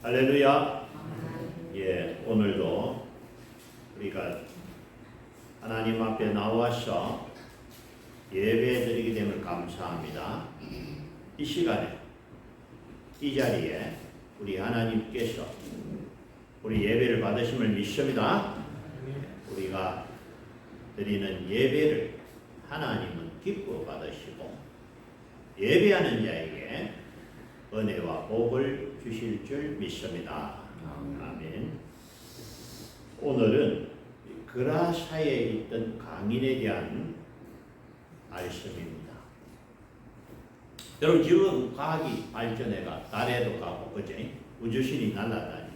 할렐루야. 예, 오늘도 우리가 하나님 앞에 나와서 예배 드리게 됨을 감사합니다. 이 시간에, 이 자리에 우리 하나님께서 우리 예배를 받으심을 믿습니다. 우리가 드리는 예배를 하나님은 기뻐 받으시고 예배하는 자에게 은혜와 복을 주실 줄 믿습니다. 아멘. 오늘은 그라사에 있던 강인에 대한 말씀입니다. 여러분, 지금 과학이 발전해가 달에도 가고 그제 우주신이 날아다니.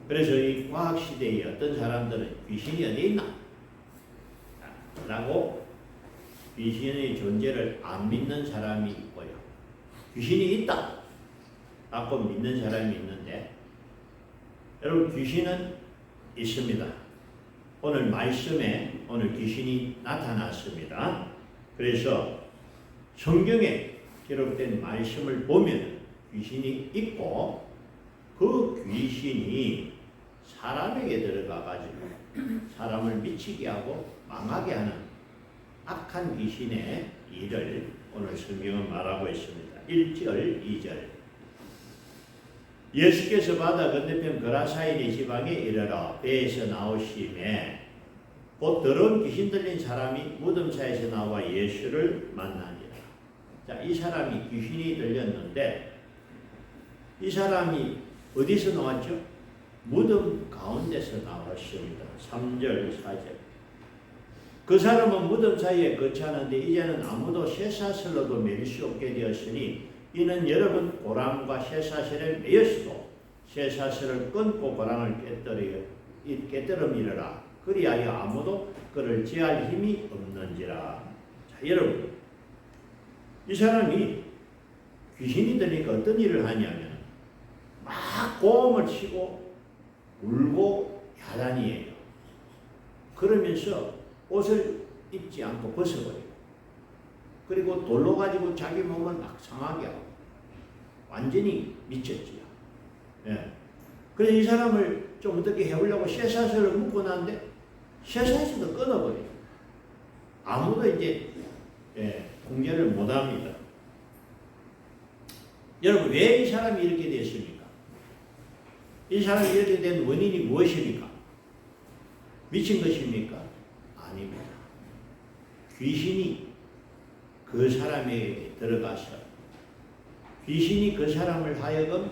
그래서 이 과학 시대에 어떤 사람들은 귀신이 어디 있나? 라고 귀신의 존재를 안 믿는 사람이 있고요. 귀신이 있다 라고 믿는 사람이 있는데, 여러분, 귀신은 있습니다. 오늘 말씀에 오늘 귀신이 나타났습니다. 그래서 성경에 기록된 말씀을 보면 귀신이 있고, 그 귀신이 사람에게 들어가 가지고 사람을 미치게 하고 망하게 하는 악한 귀신의 일을 오늘 성경은 말하고 있습니다. 1절, 2절. 예수께서 바다 건너편 그라사인의 지방에 이르러 배에서 나오심에 곧 더러운 귀신 들린 사람이 무덤 사이에서 나와 예수를 만나니라. 자, 이 사람이 귀신이 들렸는데 이 사람이 어디서 나왔죠? 무덤 가운데서 나왔습니다. 3절, 4절. 그 사람은 무덤 사이에 거처하는데 이제는 아무도 쇠사슬로도 매일 수 없게 되었으니 이는 여러분 고랑과 쇠사슬에 매였어도 쇠사슬을 끊고 고랑을 깨뜨리라. 그리하여 아무도 그를 제할 힘이 없는지라. 자, 여러분, 이 사람이 귀신이 들리니까 어떤 일을 하냐면 막 고음을 치고 울고 야단이에요. 그러면서 옷을 입지 않고 벗어버리고, 그리고 돌로 가지고 자기 몸을 막 상하게 하고 완전히 미쳤지요. 예. 그래서 이 사람을 좀 어떻게 해보려고 쇠사슬을 묶고 나는데 쇠사슬도 끊어버려요. 아무도 이제 공개를 못합니다. 여러분, 왜 이 사람이 이렇게 됐습니까? 이 사람이 이렇게 된 원인이 무엇입니까? 미친 것입니까? 아닙니다. 귀신이 그 사람에게 들어가서 귀신이 그 사람을 하여금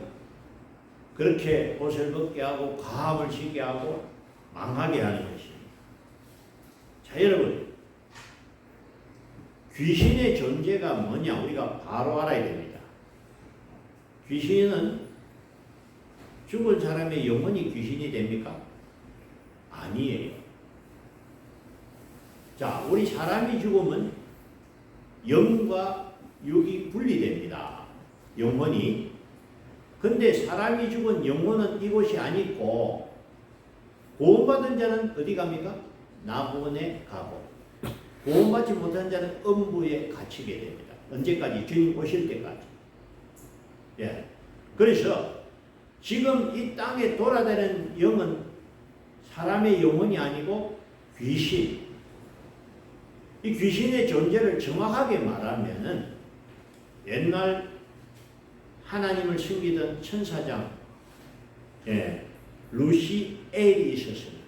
그렇게 옷을 벗게 하고 가함을 지게 하고 망하게 하는 것입니다. 자, 여러분, 귀신의 존재가 뭐냐 우리가 바로 알아야 됩니다. 귀신은 죽은 사람의 영혼이 귀신이 됩니까? 아니에요. 자, 우리 사람이 죽으면 영과 육이 분리됩니다. 영혼이. 근데 사람이 죽은 영혼은 이곳이 아니고 구원받은 자는 어디 갑니까? 나군에 가고 구원받지 못한 자는 음부에 갇히게 됩니다. 언제까지? 주님 오실 때까지. 예. 그래서 지금 이 땅에 돌아다니는 영은 사람의 영혼이 아니고 귀신. 이 귀신의 존재를 정확하게 말하면은 옛날 하나님을 섬기던 천사장 루시엘이 있었습니다.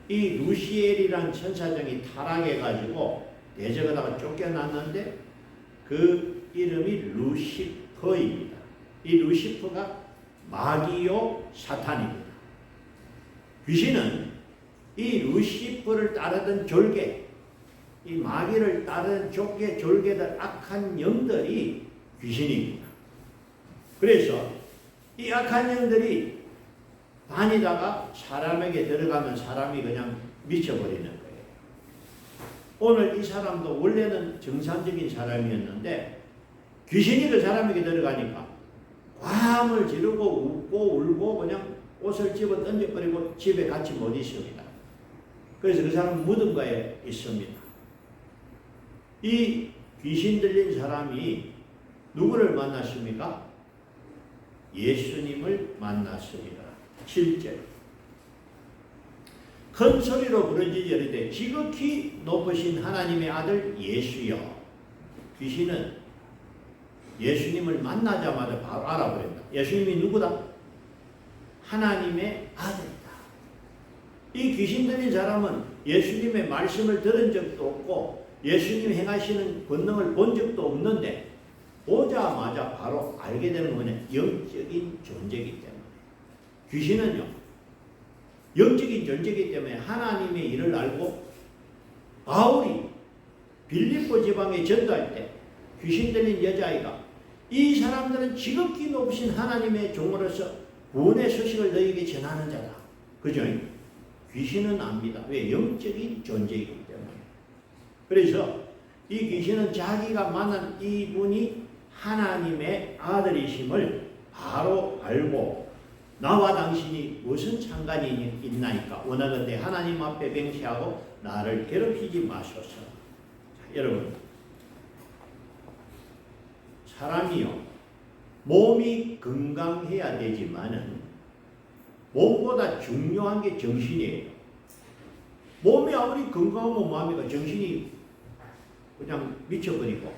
이 루시엘이란 천사장이 타락해가지고 대적하다가 쫓겨났는데 그 이름이 루시퍼입니다. 이 루시퍼가 마귀요 사탄입니다. 귀신은 이 루시퍼를 따르던 졸개, 이 마귀를 따르는 졸개들 악한 영들이 귀신입니다. 그래서 이 악한 영들이 다니다가 사람에게 들어가면 사람이 그냥 미쳐버리는 거예요. 오늘 이 사람도 원래는 정상적인 사람이었는데 귀신이 그 사람에게 들어가니까 과함을 지르고 웃고 울고 그냥 옷을 집어 던져버리고 집에 같이 못 있습니다. 그래서 그 사람은 무덤가에 있습니다. 이 귀신 들린 사람이 누구를 만났습니까? 예수님을 만났습니다. 7절. 큰 소리로 부르짖으 이르되 지극히 높으신 하나님의 아들 예수여. 귀신은 예수님을 만나자마자 바로 알아버린다. 예수님이 누구다? 하나님의 아들이다. 이 귀신 들린 사람은 예수님의 말씀을 들은 적도 없고 예수님이 행하시는 권능을 본 적도 없는데 보자마자 바로 알게 되는 거냐? 영적인 존재이기 때문에. 귀신은요, 영적인 존재이기 때문에 하나님의 일을 알고 바울이 빌립보 지방에 전도할 때 귀신 들린 여자아이가 이 사람들은 지극히 높으신 하나님의 종으로서 구원의 소식을 너희에게 전하는 자다. 그죠? 귀신은 압니다. 왜? 영적인 존재이기 때문에. 그래서 이 귀신은 자기가 만난 이분이 하나님의 아들이심을 바로 알고 나와 당신이 무슨 상관이 있나이까 원하건대 하나님 앞에 맹세하고 나를 괴롭히지 마소서. 자, 여러분, 사람이요 몸이 건강해야 되지만은 몸보다 중요한 게 정신이에요. 몸이 아무리 건강하면 마음이가 정신이 그냥 미쳐버리고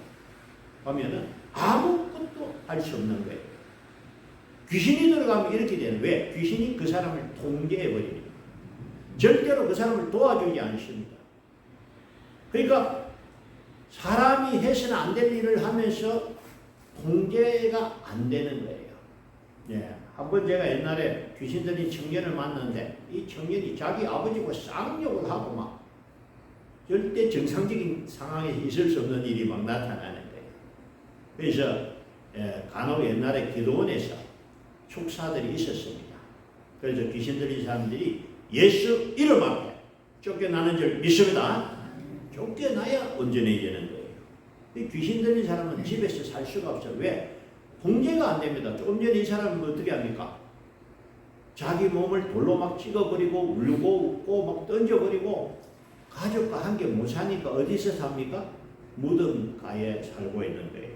하면은 아무것도 할 수 없는 거예요. 귀신이 들어가면 이렇게 되는. 왜? 귀신이 그 사람을 통제해버립니다. 절대로 그 사람을 도와주지 않습니다. 그러니까 사람이 해서는 안 될 일을 하면서 통제가 안 되는 거예요. 예. 한번 제가 옛날에 귀신 들린 청년을 만났는데 이 청년이 자기 아버지고 쌍욕을 하고 막 절대 정상적인 상황에 있을 수 없는 일이 막 나타나는 거예요. 그래서 간혹 옛날에 기도원에서 축사들이 있었습니다. 그래서 귀신 들린 사람들이 예수 이름 앞에 쫓겨나는 줄 믿습니다. 쫓겨나야 온전해지는 거예요. 이 귀신 들린 사람은 집에서 살 수가 없어요. 왜? 통제가 안 됩니다. 조금 전에 이 사람은 어떻게 합니까? 자기 몸을 돌로 막 찍어버리고 울고 웃고 막 던져버리고 가족과 함께 못 사니까 어디서 삽니까? 무덤가에 살고 있는 거예요.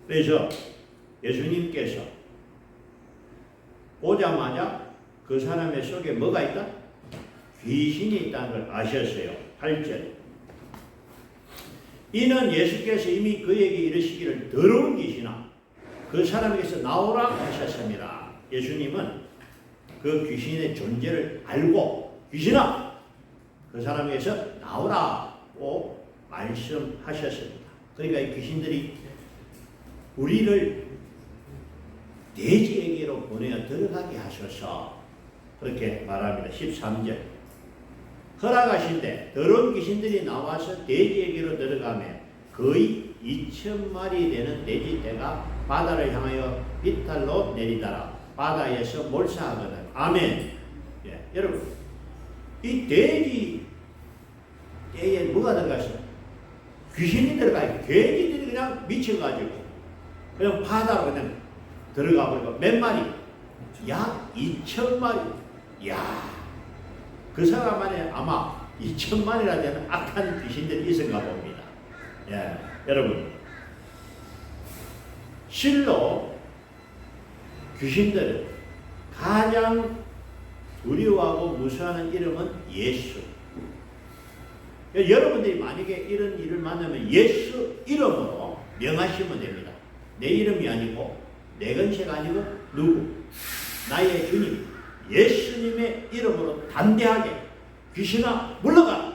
그래서 예수님께서 오자마자 그 사람의 속에 뭐가 있다? 귀신이 있다는 걸 아셨어요. 8절. 이는 예수께서 이미 그에게 이르시기를 더러운 귀신아 그 사람에게서 나오라 하셨습니다. 예수님은 그 귀신의 존재를 알고 귀신아 그 사람에게서 나오라고 말씀하셨습니다. 그러니까 이 귀신들이 우리를 돼지에게로 보내어 들어가게 하셔서 그렇게 말합니다. 13절. 허락하신데 더러운 귀신들이 나와서 돼지에게로 들어가면 거의 2,000마리 되는 돼지떼가 바다를 향하여 비탈로 내리다라 바다에서 몰사하거든. 아멘. 예, 여러분 이 돼지떼에 뭐가 들어갔어요? 귀신이 들어가요. 돼지들이 그냥 미쳐가지고 그냥 바다로 그냥 들어가 버리고 몇 마리? 약 2,000마리. 야, 그 사람 안에 아마 2,000마리나 되는 악한 귀신들이 있었나 봅니다. 예, 여러분 실로 귀신들은 가장 두려워하고 무서워하는 이름은 예수. 여러분들이 만약에 이런 일을 만나면 예수 이름으로 명하시면 됩니다. 내 이름이 아니고 내 건체가 아니고 누구? 나의 주님 예수님의 이름으로 담대하게 귀신아 물러가.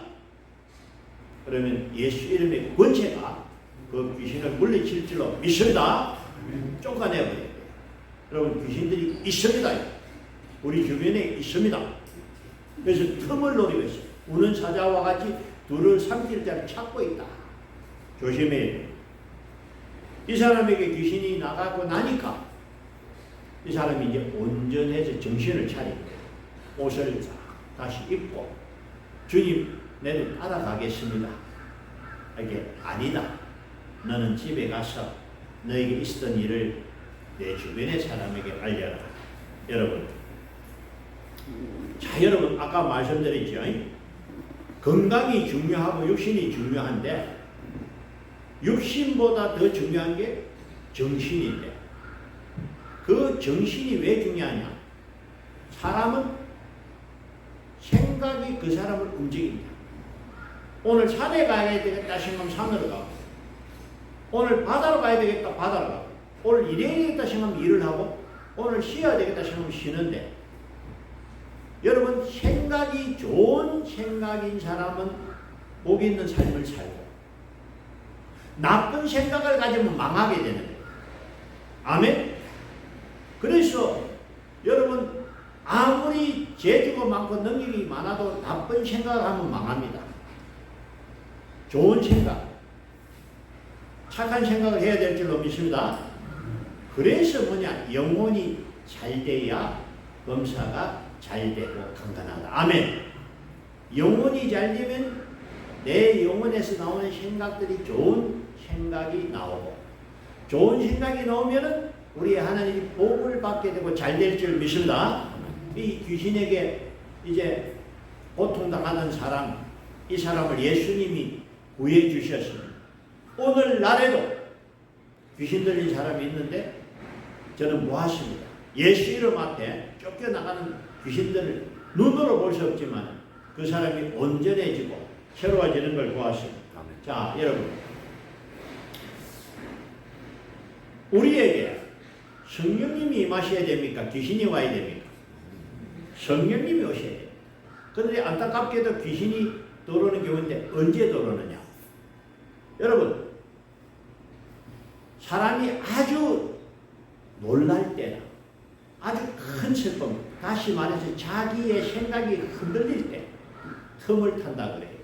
그러면 예수 이름의 권세가 그 귀신을 물리칠 줄로 믿습니다. 쫓아내버려요. 여러분 귀신들이 있습니다. 우리 주변에 있습니다. 그래서 틈을 노리고 있어요. 우는 사자와 같이 둘을 삼킬 자를 찾고 있다. 조심해야 돼요. 이 사람에게 귀신이 나가고 나니까 이 사람이 이제 온전해서 정신을 차리고 옷을 다시 입고 주님 내는 따라가겠습니다. 이게 아니다. 너는 집에 가서 너에게 있었던 일을 내 주변의 사람에게 알려라. 여러분, 자 여러분 아까 말씀드렸죠. 건강이 중요하고 육신이 중요한데 육신보다 더 중요한 게 정신인데 그 정신이 왜 중요하냐? 사람은 생각이 그 사람을 움직입니다. 오늘 산에 가야 되겠다 싶으면 산으로 가고, 오늘 바다로 가야 되겠다 바다로 가고, 오늘 일해야 되겠다 싶으면 일을 하고, 오늘 쉬어야 되겠다 싶으면 쉬는데, 여러분 생각이 좋은 생각인 사람은 복 있는 삶을 살고, 나쁜 생각을 가지면 망하게 되는 거예요. 아멘? 그래서 여러분 아무리 재주가 많고 능력이 많아도 나쁜 생각을 하면 망합니다. 좋은 생각, 착한 생각을 해야 될 줄로 믿습니다. 그래서 뭐냐? 영혼이 잘 돼야 범사가 잘 되고 강건하다. 아멘. 영혼이 잘 되면 내 영혼에서 나오는 생각들이 좋은 생각이 나오고, 좋은 생각이 나오면은 우리 하나님이 복을 받게 되고 잘 될 줄 믿습니다. 이 귀신에게 이제 고통당하는 사람, 이 사람을 예수님이 구해 주셨습니다. 오늘날에도 귀신 들린 사람이 있는데 저는 모았습니다. 예수 이름 앞에 쫓겨나가는 귀신들을 눈으로 볼 수 없지만 그 사람이 온전해지고 새로워지는 걸 보았습니다. 자, 여러분, 우리에게 성령님이 임하셔야 됩니까? 귀신이 와야 됩니까? 성령님이 오셔야 돼요. 그런데 안타깝게도 귀신이 들어오는 경우인데 언제 들어오느냐? 여러분, 사람이 아주 놀랄 때나 아주 큰 슬픔, 다시 말해서 자기의 생각이 흔들릴 때 틈을 탄다 그래요.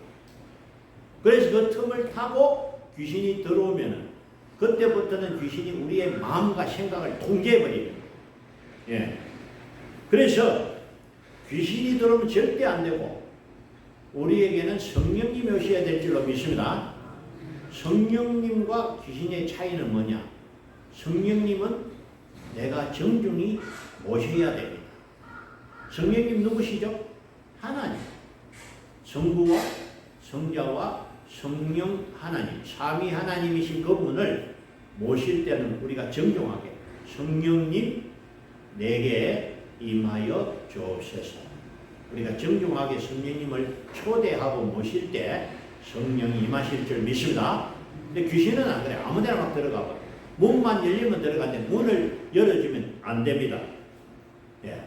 그래서 그 틈을 타고 귀신이 들어오면은 그때부터는 귀신이 우리의 마음과 생각을 통제해버리는 거예요. 예. 그래서 귀신이 들어오면 절대 안 되고 우리에게는 성령님이 오셔야 될 줄로 믿습니다. 성령님과 귀신의 차이는 뭐냐? 성령님은 내가 정중히 모셔야 됩니다. 성령님 누구시죠? 하나님. 성부와 성자와 성령 하나님, 삼위 하나님이신 그분을 모실 때는 우리가 정중하게 성령님 내게 임하여 주옵소서. 우리가 정중하게 성령님을 초대하고 모실 때 성령이 임하실 줄 믿습니다. 근데 귀신은 안 그래. 아무데나 막 들어가고 문만 열리면 들어가는데 문을 열어주면 안 됩니다. 예.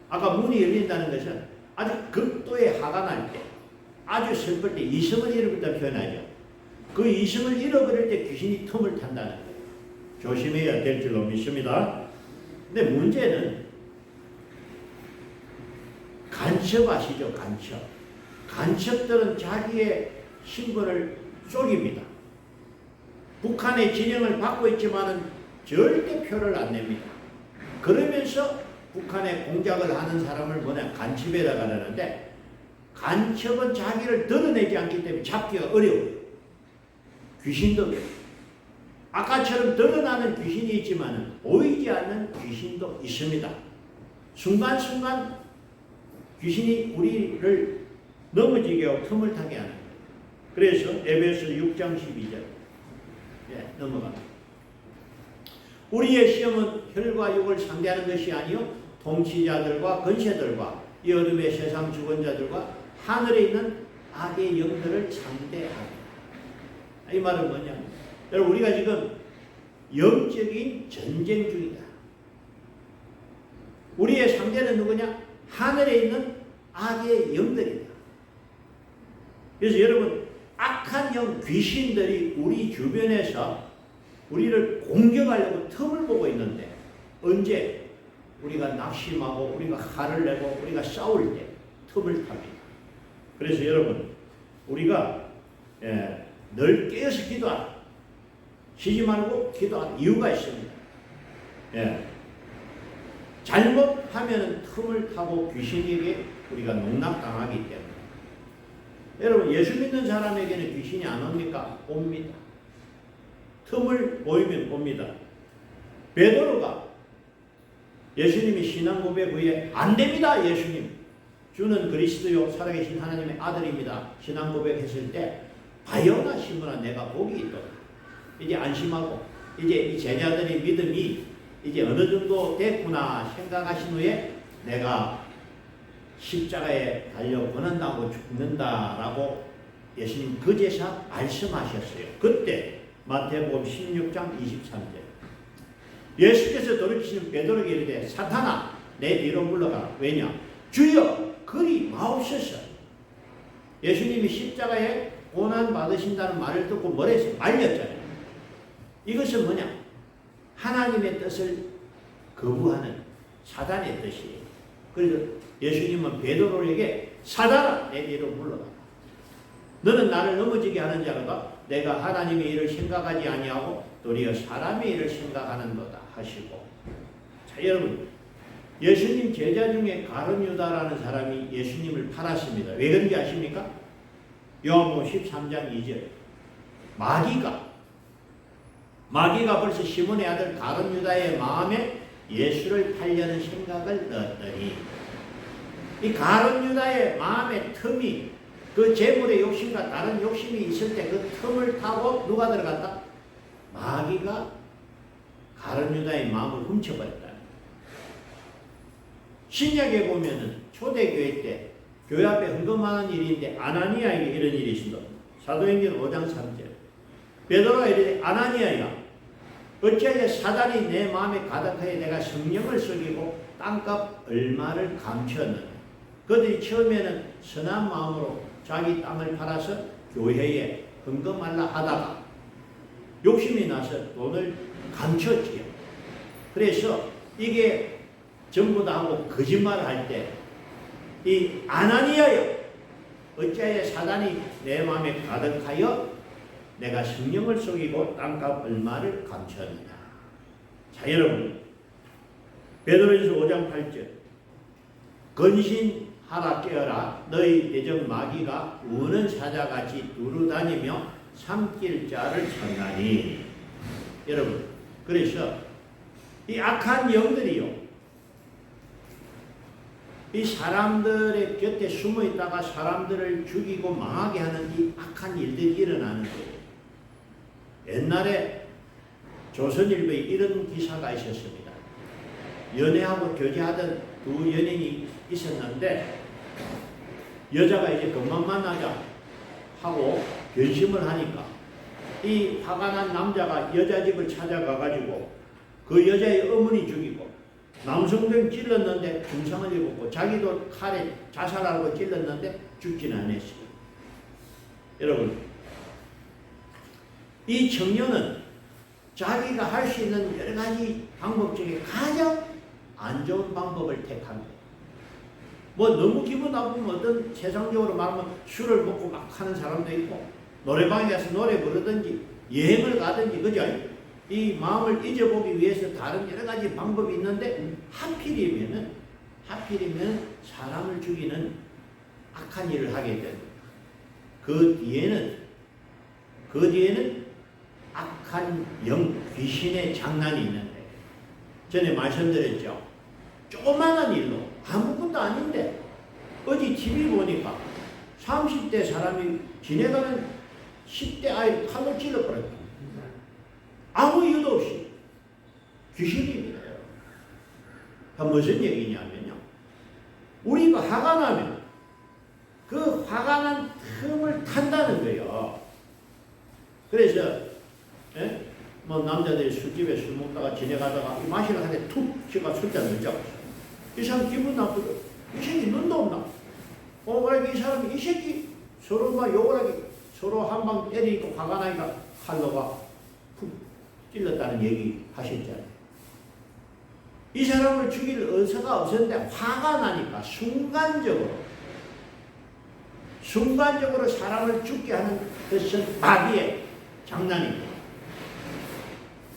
아까 문이 열린다는 것은 아주 극도의 화가 날 때, 아주 슬플 때, 이성을 잃어버렸다 표현하죠. 그 이성을 잃어버릴 때 귀신이 틈을 탄다는 거예요. 조심해야 될 줄로 믿습니다. 근데 문제는 간첩 아시죠? 간첩. 간첩들은 자기의 신분을 속입니다. 북한의 진영을 받고 있지만은 절대 표를 안 냅니다. 그러면서 북한에 공작을 하는 사람을 뭐냐? 간첩에다가 하는데, 간첩은 자기를 드러내지 않기 때문에 잡기가 어려워요. 귀신도 그래요. 아까처럼 드러나는 귀신이 있지만 보이지 않는 귀신도 있습니다. 순간순간 귀신이 우리를 넘어지게 하고 틈을 타게 하는 거예요. 그래서 에베소 6장 12절 넘어갑니다. 우리의 시험은 혈과 육을 상대하는 것이 아니요 통치자들과 권세들과 이 어둠의 세상 주권자들과 하늘에 있는 악의 영들을 상대하다. 이 말은 뭐냐? 여러분, 우리가 지금 영적인 전쟁 중이다. 우리의 상대는 누구냐? 하늘에 있는 악의 영들이다. 그래서 여러분, 악한 영 귀신들이 우리 주변에서 우리를 공격하려고 틈을 보고 있는데, 언제 우리가 낙심하고 우리가 화를 내고 우리가 싸울 때 틈을 탑니다. 그래서 여러분, 우리가 늘 깨어서 기도하라. 쉬지 말고 기도하는 이유가 있습니다. 잘못하면 틈을 타고 귀신에게 우리가 농락당하기 때문에. 여러분, 예수 믿는 사람에게는 귀신이 안 옵니까? 옵니다. 틈을 보이면 옵니다. 베드로가 예수님이 신앙 고백 후에 안 됩니다, 예수님. 주는 그리스도요 살아계신 하나님의 아들입니다. 신앙 고백했을 때 바요나 시므나 내가 복이 있도다. 이제 안심하고 이제 이 제자들의 믿음이 이제 어느 정도 됐구나 생각하신 후에 내가 십자가에 달려 고난당하고 죽는다라고 예수님 그제서 말씀하셨어요. 그때 마태복음 16장 23절 예수께서 돌이키신 베드로에게 이르되 사탄아 내 뒤로 물러가라. 왜냐? 주여 그리 마옵소서. 예수님이 십자가에 고난 받으신다는 말을 듣고 뭐라 했어요? 말렸잖아요. 이것은 뭐냐? 하나님의 뜻을 거부하는 사단의 뜻이에요. 그래서 예수님은 베드로에게 사단아 내 뒤로 물러가라. 너는 나를 넘어지게 하는 자로다. 내가 하나님의 일을 생각하지 아니하고 도리어 사람의 일을 생각하는도다 하시고. 자 여러분 예수님 제자 중에 가룟 유다라는 사람이 예수님을 팔았습니다. 왜 그런지 아십니까? 요한복음 13장 2절 마귀가 벌써 시몬의 아들 가룟 유다의 마음에 예수를 팔려는 생각을 넣었더니 이 가룟 유다의 마음의 틈이 그 재물의 욕심과 다른 욕심이 있을 때 그 틈을 타고 누가 들어갔다? 마귀가 가룟 유다의 마음을 훔쳐버렸다. 신약에 보면은 초대교회 때 교회 앞에 헌금하는 일인데 아나니아에게 이런 일이 있습니다. 사도행전 5장 3절 베드로가 이르되 아나니아야 어찌하여 사단이 내 마음에 가득하여 내가 성령을 속이고 땅값 얼마를 감추었느냐. 그들이 처음에는 선한 마음으로 자기 땅을 팔아서 교회에 헌금하려 하다가 욕심이 나서 돈을 감췄지요. 그래서 이게 전부 다 하고 거짓말을 할 때 이 아나니아여 어찌하여 사단이 내 마음에 가득하여 내가 성령을 속이고 땅값 얼마를 감추었느냐. 자 여러분 베드로전서 5장 8절 근신하라 깨어라 너희 대적 마귀가 우는 사자같이 두루다니며 삼킬 자를 찾나니. 여러분 그래서 이 악한 영들이요 이 사람들의 곁에 숨어 있다가 사람들을 죽이고 망하게 하는 이 악한 일들이 일어나는 거예요. 옛날에 조선일보에 이런 기사가 있었습니다. 연애하고 교제하던 두 연인이 있었는데 여자가 이제 그만 만나자 하고 결심을 하니까 이 화가 난 남자가 여자 집을 찾아가 가지고 그 여자의 어머니 죽이고 남성들 찔렀는데 중상을 입었고 자기도 칼에 자살하고 찔렀는데 죽지는 않았어요. 여러분 이 청년은 자기가 할 수 있는 여러 가지 방법 중에 가장 안 좋은 방법을 택합니다. 뭐 너무 기분 나쁘면 어떤 세상적으로 말하면 술을 먹고 막 하는 사람도 있고 노래방에 가서 노래 부르든지 여행을 가든지 그죠? 이 마음을 잊어보기 위해서 다른 여러 가지 방법이 있는데 하필이면 사람을 죽이는 악한 일을 하게 됩니다. 그 뒤에는 악한 귀신의 장난이 있는데 전에 말씀드렸죠. 조그마한 일로 아무것도 아닌데 어제 TV 보니까 30대 사람이 지내가는 10대 아이를 칼로 찔러버렸다. 아무 이유도 없이 귀신입니다. 무슨 얘기냐면요. 우리가 화가 나면 그 화가 난 틈을 탄다는 거예요. 그래서 뭐 남자들이 술집에 술 먹다가 지내가다가 마시러 가는데 툭 치가 술잔 넣자고 이 사람 기분 나쁘고 이 새끼 눈도 없나? 만약에 이 사람이 이 새끼 서로 막 욕을 하기 서로 한 방 때리고 화가 나니까 칼로가 푹 찔렀다는 얘기 하셨잖아요. 이 사람을 죽일 의사가 없었는데 화가 나니까 순간적으로 사람을 죽게 하는 것은 마귀의 장난입니다.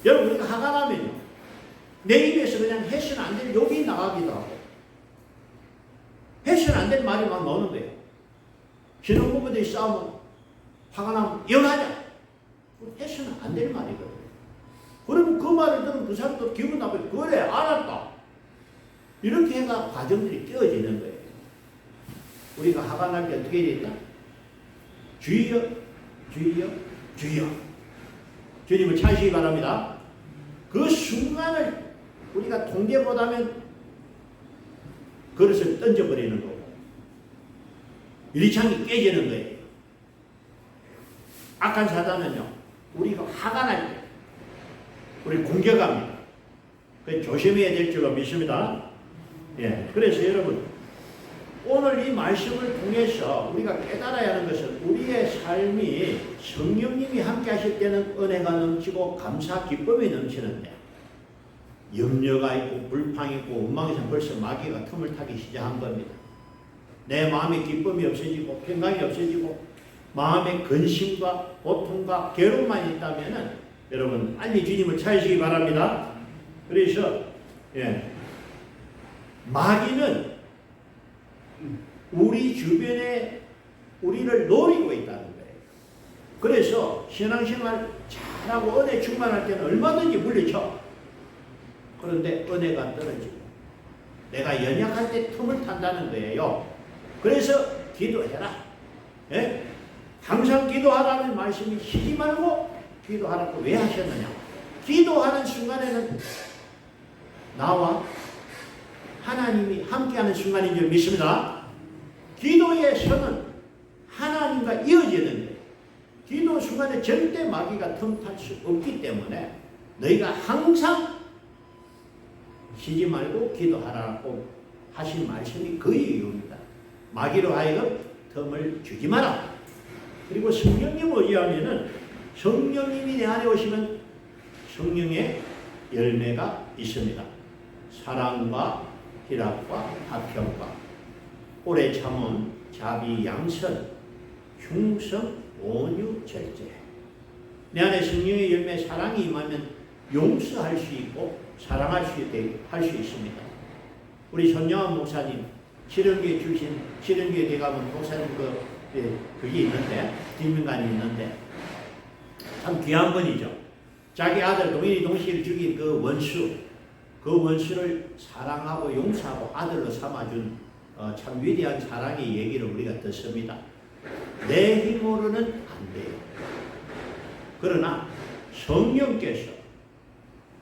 여러분 우리가 화가 나면요 내 입에서 그냥 해서는 안 될 욕이 나가기도 하고 해서는 안 될 말이 막 나오는 거예요. 신혼부부들이 싸우면 화가 나면 이혼하자. 해서는 안 될 말이거든요. 그러면 그 말을 들으면 그 사람도 기분 나쁘게 그래 알았다. 이렇게 해가 과정들이 깨어지는 거예요. 우리가 화가 날 때 어떻게 해야 된다? 주여 주여 주여 주님을 찾으시기 바랍니다. 그 순간을 우리가 통계 못하면 그릇을 던져버리는 거고 유리창이 깨지는 거예요. 악한 사단은요, 우리가 화가 날 때 우리 공격합니다. 그 조심해야 될 줄로 믿습니다. 예, 그래서 여러분 오늘 이 말씀을 통해서 우리가 깨달아야 하는 것은 우리의 삶이 성령님이 함께 하실 때는 은혜가 넘치고 감사 기쁨이 넘치는데 염려가 있고 불평이 있고 원망에서 벌써 마귀가 틈을 타기 시작한 겁니다. 내 마음의 기쁨이 없어지고 평강이 없어지고 마음의 근심과 고통과 괴로움만 있다면 여러분 빨리 주님을 찾으시기 바랍니다. 그래서 마귀는 우리 주변에 우리를 노리고 있다는 거예요. 그래서 신앙생활 잘하고 은혜 충만할 때는 얼마든지 물리쳐. 그런데 은혜가 떨어지고 내가 연약할 때 틈을 탄다는 거예요. 그래서 기도해라. 예? 항상 기도하라는 말씀이 쉬지 말고 기도하라고 왜 하셨느냐. 기도하는 순간에는 나와 하나님이 함께하는 순간인 줄 믿습니다. 기도의 선은 하나님과 이어지는데 기도 순간에 절대 마귀가 틈탈 수 없기 때문에 너희가 항상 쉬지 말고 기도하라고 하신 말씀이 그 이유입니다. 마귀로 하여금 틈을 주지 마라. 그리고 성령님 의지하면은 성령님이 내 안에 오시면 성령의 열매가 있습니다. 사랑과 희락과 화평과 오래 참음, 자비, 양선, 흉성, 온유, 절제. 내 안에 성령의 열매 사랑이 임하면 용서할 수 있고 사랑할 수 있습니다. 우리 손영환 목사님 실현교회 출신 실현교회 대가문 목사님 그게 있는데 뒷면관이 있는데 참 귀한 분이죠. 자기 아들 동일이 동시를 죽인 그 원수를 사랑하고 용서하고 아들로 삼아준 참 위대한 사랑의 얘기를 우리가 듣습니다. 내 힘으로는 안 돼요. 그러나 성령께서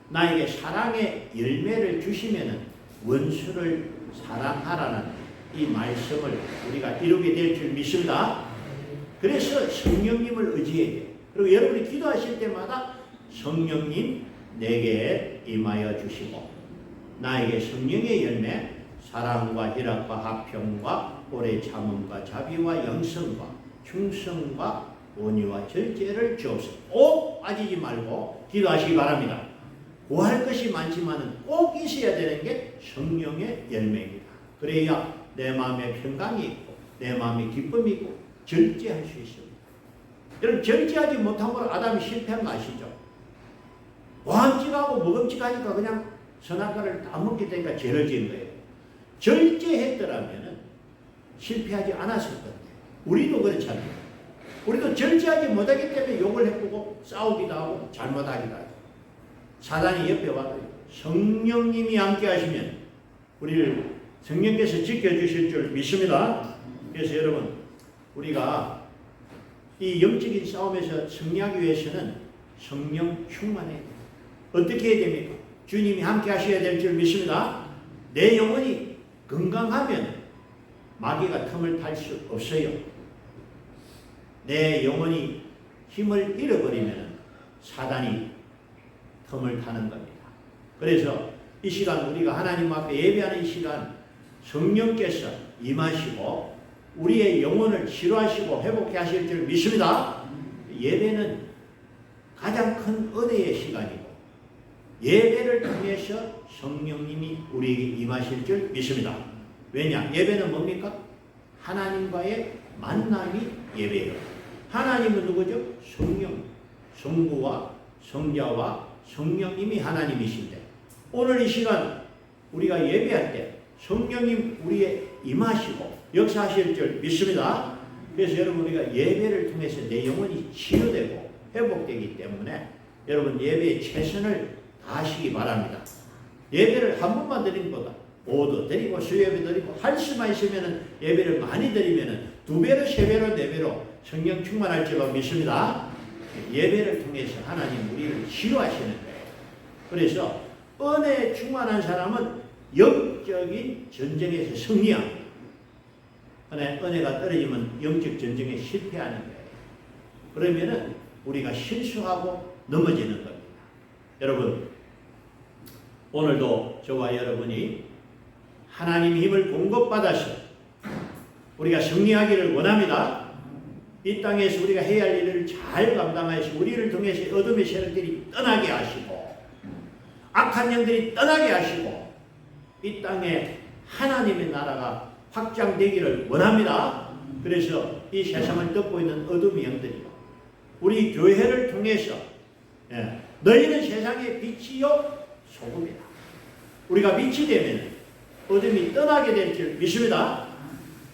나에게 사랑의 열매를 주시면은 원수를 사랑하라는 이 말씀을 우리가 이루게 될 줄 믿습니다. 그래서 성령님을 의지해야 돼요. 그리고 여러분이 기도하실 때마다 성령님 내게 임하여 주시고 나에게 성령의 열매 사랑과 희락과 화평과 오래 참음과 자비와 영성과 충성과 온유와 절제를 주옵소서. 꼭 빠지지 말고 기도하시기 바랍니다. 구할 것이 많지만 꼭 있어야 되는 게 성령의 열매입니다. 그래야 내 마음에 평강이 있고 내 마음에 기쁨이 있고 절제할 수 있습니다. 여러분 절제하지 못한 걸 아담이 실패한 거 아시죠? 와함직하고 먹음직하니까 그냥 선악과를 다 먹게 되니까 죄를 지은 거예요. 절제했더라면 실패하지 않았을 건데 우리도 그렇잖아요. 우리도 절제하지 못하기 때문에 욕을 해보고 싸우기도 하고 잘못하기도 하고 사단이 옆에 와서 성령님이 함께 하시면 우리를 성령께서 지켜주실 줄 믿습니다. 그래서 여러분 우리가 이 영적인 싸움에서 승리하기 위해서는 성령 충만해야 됩니다. 어떻게 해야 됩니까? 주님이 함께 하셔야 될 줄 믿습니다. 내 영혼이 건강하면 마귀가 틈을 탈 수 없어요. 내 영혼이 힘을 잃어버리면 사단이 틈을 타는 겁니다. 그래서 이 시간 우리가 하나님 앞에 예배하는 이 시간 성령께서 임하시고 우리의 영혼을 치료하시고 회복해 하실 줄 믿습니다. 예배는 가장 큰 은혜의 시간이고 예배를 통해서 성령님이 우리에게 임하실 줄 믿습니다. 왜냐? 예배는 뭡니까? 하나님과의 만남이 예배예요. 하나님은 누구죠? 성령, 성부와 성자와 성령님이 하나님이신데 오늘 이 시간 우리가 예배할 때 성령님 우리의 임하시고 역사하실 줄 믿습니다. 그래서 여러분 우리가 예배를 통해서 내 영혼이 치유되고 회복되기 때문에 여러분 예배에 최선을 다하시기 바랍니다. 예배를 한 번만 드리는 것보다 5도 드리고 수요예배 드리고 할 수만 있으면 예배를 많이 드리면 2배로 3배로 4배로 성령 충만할 줄로 믿습니다. 예배를 통해서 하나님 우리를 치유하시는 거예요. 그래서 은혜에 충만한 사람은 영적인 전쟁에서 승리합니다. 은혜가 떨어지면 영적 전쟁에 실패하는 거예요. 그러면은 우리가 실수하고 넘어지는 겁니다. 여러분, 오늘도 저와 여러분이 하나님 힘을 공급받아서 우리가 승리하기를 원합니다. 이 땅에서 우리가 해야 할 일을 잘 감당하시 우리를 통해서 어둠의 세력들이 떠나게 하시고 악한 영들이 떠나게 하시고 이 땅에 하나님의 나라가 확장되기를 원합니다. 그래서 이 세상을 덮고 있는 어둠의 영들이 우리 교회를 통해서 너희는 세상의 빛이요 소금이다. 우리가 빛이 되면 어둠이 떠나게 될 줄 믿습니다.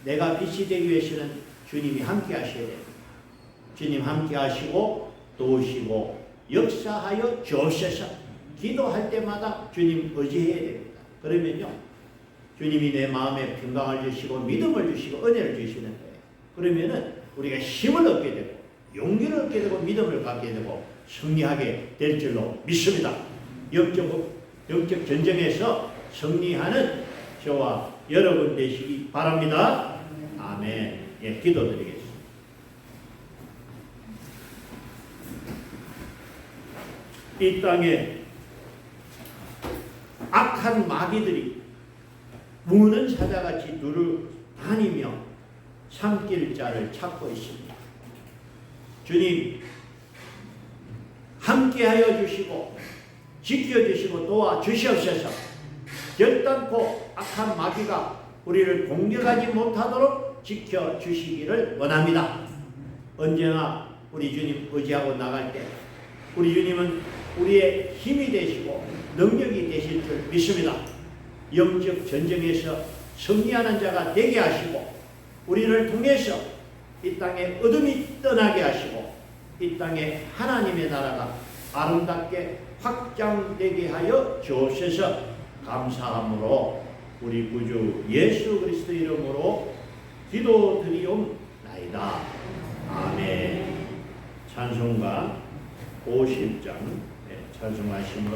내가 빛이 되기 위해서는 주님이 함께 하셔야 됩니다. 주님 함께 하시고 도우시고 역사하여 주옵소서. 기도할 때마다 주님 의지해야 됩니다. 그러면요 주님이 내 마음에 평강을 주시고 믿음을 주시고 은혜를 주시는 거예요. 그러면은 우리가 힘을 얻게 되고 용기를 얻게 되고 믿음을 갖게 되고 승리하게 될 줄로 믿습니다. 영적 전쟁에서 승리하는 저와 여러분 되시기 바랍니다. 아멘. 예, 기도드리겠습니다. 이 땅에 악한 마귀들이 무는 사자같이 두루 다니며 삼킬 자를 찾고 있습니다. 주님 함께하여 주시고 지켜주시고 도와주시옵소서. 결단코 악한 마귀가 우리를 공격하지 못하도록 지켜주시기를 원합니다. 언제나 우리 주님 의지하고 나갈 때 우리 주님은 우리의 힘이 되시고 능력이 되실 줄 믿습니다. 영적 전쟁에서 승리하는 자가 되게 하시고 우리를 통해서 이 땅에 어둠이 떠나게 하시고 이 땅에 하나님의 나라가 아름답게 확장되게 하여 주옵소서. 감사함으로 우리 구주 예수 그리스도 이름으로 기도드리옵나이다. 아멘. 찬송가 50장 찬송하심으로